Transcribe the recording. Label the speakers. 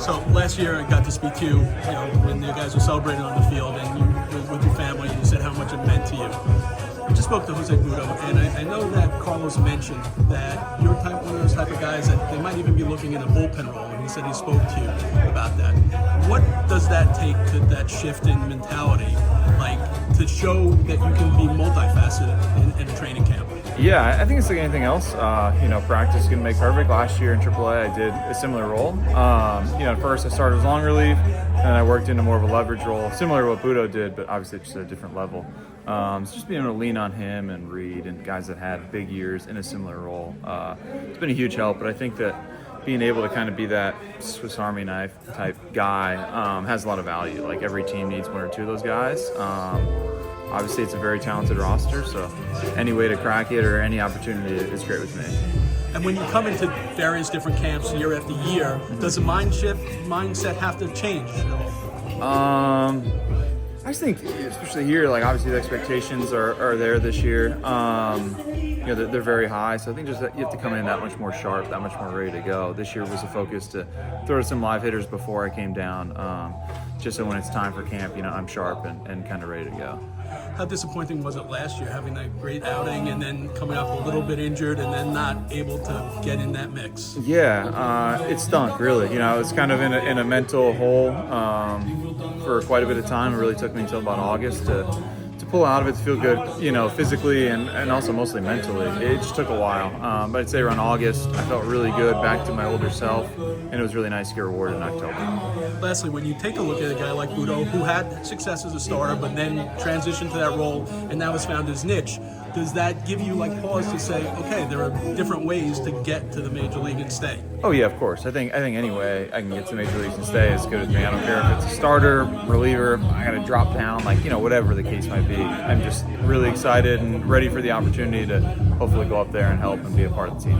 Speaker 1: So last year I got to speak to you, when you guys were celebrating on the field and you were with your family, and you said how much it meant to you. I just spoke to Jose Budo, and I know that Carlos mentioned that you're one of those type of guys that they might even be looking in a bullpen role, and he said he spoke to you about that. What does that take to that shift in mentality, like to show that you can be multifaceted in a training camp?
Speaker 2: Yeah, I think it's like anything else. Practice can make perfect. Last year in AAA, I did a similar role. At first I started as long relief, and I worked into more of a leverage role, similar to what Budo did, but obviously just at a different level. So just being able to lean on him and Reed and guys that had big years in a similar role, it's been a huge help. But I think that being able to kind of be that Swiss Army knife type guy has a lot of value. Like every team needs one or two of those guys. Obviously, it's a very talented roster, so any way to crack it or any opportunity is great with me.
Speaker 1: And when you come into various different camps year after year, does the mindset have to change at all?
Speaker 2: I just think, especially here, like obviously the expectations are there this year. They're very high, so I think just that you have to come in that much more sharp, that much more ready to go. This year was a focus to throw some live hitters before I came down, just so when it's time for camp, I'm sharp and kind of ready to go.
Speaker 1: How disappointing was it last year, having that great outing and then coming up a little bit injured and then not able to get in that mix?
Speaker 2: Yeah, it stunk, really. I was kind of in a mental hole for quite a bit of time. It really took me until about August to pull out of it, to feel good, physically and also mostly mentally. It just took a while. But I'd say around August, I felt really good, back to my older self, and it was really nice to get rewarded in October.
Speaker 1: Lastly, when you take a look at a guy like Budo, who had success as a starter, but then transitioned to that role and now has found his niche, does that give you pause to say, okay, there are different ways to get to the major league and stay?
Speaker 2: Oh yeah, of course. I think any way I can get to major leagues and stay is good with me. I don't care if it's a starter, reliever, I got to drop down, whatever the case might be. I'm just really excited and ready for the opportunity to hopefully go up there and help and be a part of the team.